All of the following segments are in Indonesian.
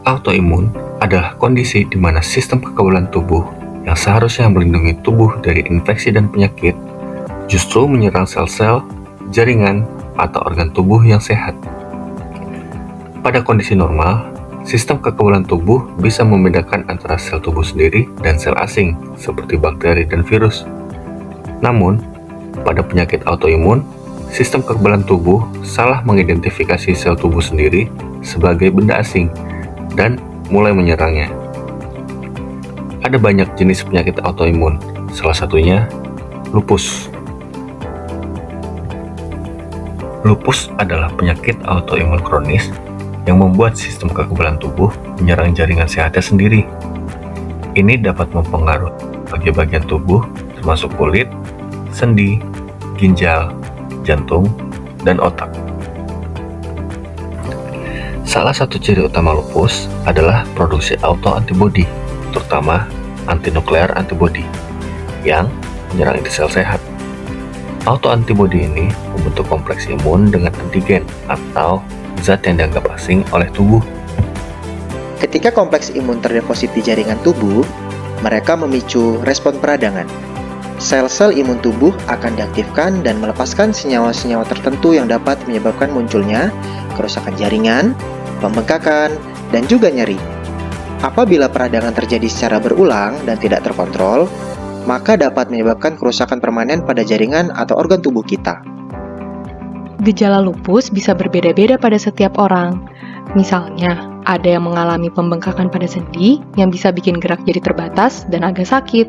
Autoimun adalah kondisi di mana sistem kekebalan tubuh yang seharusnya melindungi tubuh dari infeksi dan penyakit justru menyerang sel-sel, jaringan, atau organ tubuh yang sehat. Pada kondisi normal, sistem kekebalan tubuh bisa membedakan antara sel tubuh sendiri dan sel asing, seperti bakteri dan virus. Namun, pada penyakit autoimun, sistem kekebalan tubuh salah mengidentifikasi sel tubuh sendiri sebagai benda asing dan mulai menyerangnya. Ada banyak jenis penyakit autoimun, salah satunya lupus. Lupus adalah penyakit autoimun kronis yang membuat sistem kekebalan tubuh menyerang jaringan sehatnya sendiri. Ini dapat mempengaruhi bagian-bagian tubuh termasuk kulit, sendi, ginjal, jantung, dan otak. Salah satu ciri utama lupus adalah produksi autoantibodi, terutama antinuklear antibodi, yang menyerang inti sel sehat. Autoantibodi ini membentuk kompleks imun dengan antigen atau zat yang dianggap asing oleh tubuh. Ketika kompleks imun terdeposit di jaringan tubuh, mereka memicu respon peradangan. Sel-sel imun tubuh akan diaktifkan dan melepaskan senyawa-senyawa tertentu yang dapat menyebabkan munculnya kerusakan jaringan, pembengkakan, dan juga nyeri. Apabila peradangan terjadi secara berulang dan tidak terkontrol, maka dapat menyebabkan kerusakan permanen pada jaringan atau organ tubuh kita. Gejala lupus bisa berbeda-beda pada setiap orang. Misalnya, ada yang mengalami pembengkakan pada sendi yang bisa bikin gerak jadi terbatas dan agak sakit.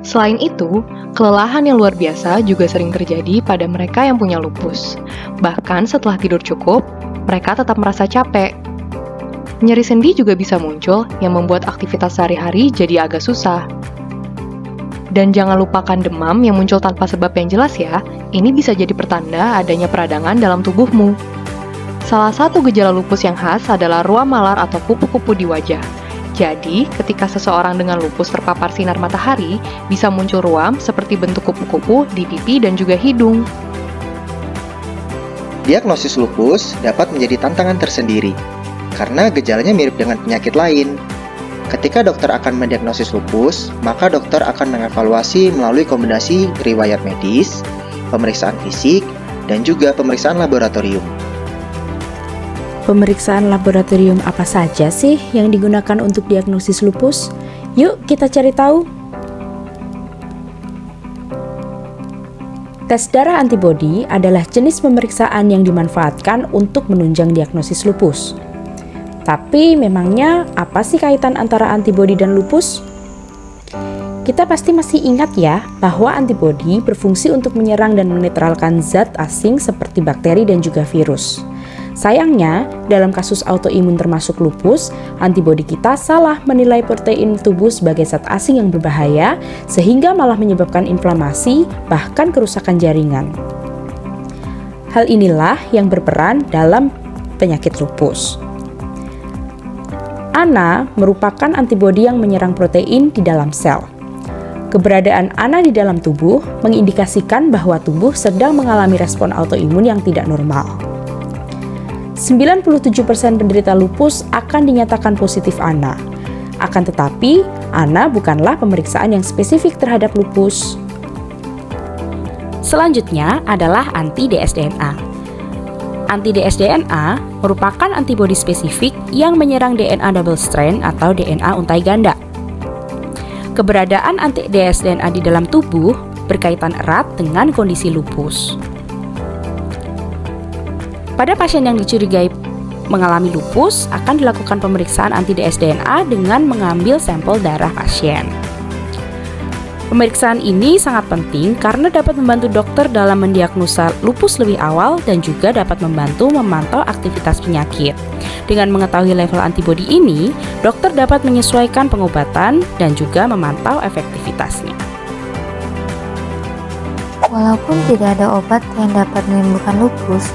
Selain itu, kelelahan yang luar biasa juga sering terjadi pada mereka yang punya lupus. Bahkan setelah tidur cukup, mereka tetap merasa capek. Nyeri sendi juga bisa muncul yang membuat aktivitas sehari-hari jadi agak susah. Dan jangan lupakan demam yang muncul tanpa sebab yang jelas ya, ini bisa jadi pertanda adanya peradangan dalam tubuhmu. Salah satu gejala lupus yang khas adalah ruam malar atau kupu-kupu di wajah. Jadi, ketika seseorang dengan lupus terpapar sinar matahari, bisa muncul ruam seperti bentuk kupu-kupu di pipi dan juga hidung. Diagnosis lupus dapat menjadi tantangan tersendiri, karena gejalanya mirip dengan penyakit lain. Ketika dokter akan mendiagnosis lupus, maka dokter akan mengevaluasi melalui kombinasi riwayat medis, pemeriksaan fisik, dan juga pemeriksaan laboratorium. Pemeriksaan laboratorium apa saja sih yang digunakan untuk diagnosis lupus? Yuk kita cari tahu. Tes darah antibodi adalah jenis pemeriksaan yang dimanfaatkan untuk menunjang diagnosis lupus. Tapi memangnya apa sih kaitan antara antibodi dan lupus? Kita pasti masih ingat ya bahwa antibodi berfungsi untuk menyerang dan menetralkan zat asing seperti bakteri dan juga virus. Sayangnya, dalam kasus autoimun termasuk lupus, antibodi kita salah menilai protein tubuh sebagai zat asing yang berbahaya sehingga malah menyebabkan inflamasi bahkan kerusakan jaringan. Hal inilah yang berperan dalam penyakit lupus. ANA merupakan antibodi yang menyerang protein di dalam sel. Keberadaan ANA di dalam tubuh mengindikasikan bahwa tubuh sedang mengalami respon autoimun yang tidak normal. 97% penderita lupus akan dinyatakan positif ANA. Akan tetapi, ANA bukanlah pemeriksaan yang spesifik terhadap lupus. Selanjutnya adalah anti-dsDNA. Anti-dsDNA merupakan antibodi spesifik yang menyerang DNA double strand atau DNA untai ganda. Keberadaan anti-dsDNA di dalam tubuh berkaitan erat dengan kondisi lupus. Pada pasien yang dicurigai mengalami lupus, akan dilakukan pemeriksaan anti-dsDNA dengan mengambil sampel darah pasien. Pemeriksaan ini sangat penting karena dapat membantu dokter dalam mendiagnosa lupus lebih awal dan juga dapat membantu memantau aktivitas penyakit. Dengan mengetahui level antibodi ini, dokter dapat menyesuaikan pengobatan dan juga memantau efektivitasnya. Walaupun tidak ada obat yang dapat menyembuhkan lupus,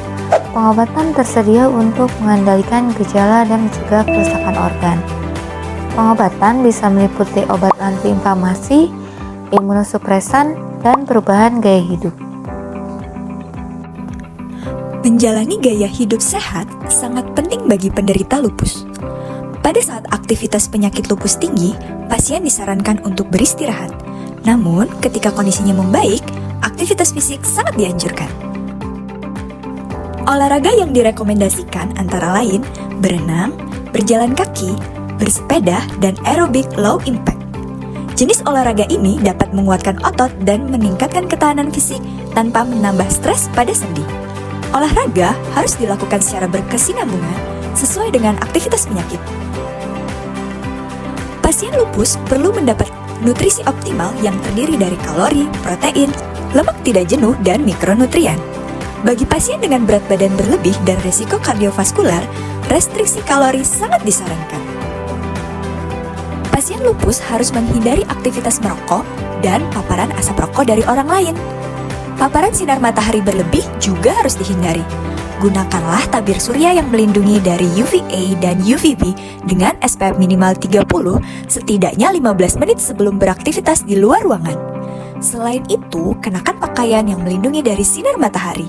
pengobatan tersedia untuk mengendalikan gejala dan mencegah kerusakan organ. Pengobatan bisa meliputi obat antiinflamasi, imunosupresan, dan perubahan gaya hidup. Menjalani gaya hidup sehat sangat penting bagi penderita lupus. Pada saat aktivitas penyakit lupus tinggi, pasien disarankan untuk beristirahat. Namun, ketika kondisinya membaik, aktivitas fisik sangat dianjurkan. Olahraga yang direkomendasikan antara lain berenang, berjalan kaki, bersepeda, dan aerobik low impact. Jenis olahraga ini dapat menguatkan otot dan meningkatkan ketahanan fisik tanpa menambah stres pada sendi. Olahraga harus dilakukan secara berkesinambungan sesuai dengan aktivitas penyakit. Pasien lupus perlu mendapat nutrisi optimal yang terdiri dari kalori, protein, lemak tidak jenuh, dan mikronutrien. Bagi pasien dengan berat badan berlebih dan risiko kardiovaskular, restriksi kalori sangat disarankan. Pasien lupus harus menghindari aktivitas merokok dan paparan asap rokok dari orang lain. Paparan sinar matahari berlebih juga harus dihindari. Gunakanlah tabir surya yang melindungi dari UVA dan UVB dengan SPF minimal 30 setidaknya 15 menit sebelum beraktivitas di luar ruangan. Selain itu, kenakan pakaian yang melindungi dari sinar matahari.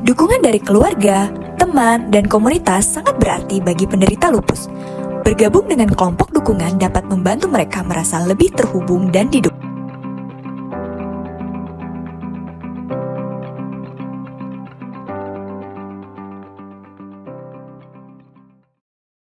Dukungan dari keluarga, teman, dan komunitas sangat berarti bagi penderita lupus. Bergabung dengan kelompok dukungan dapat membantu mereka merasa lebih terhubung dan didukung.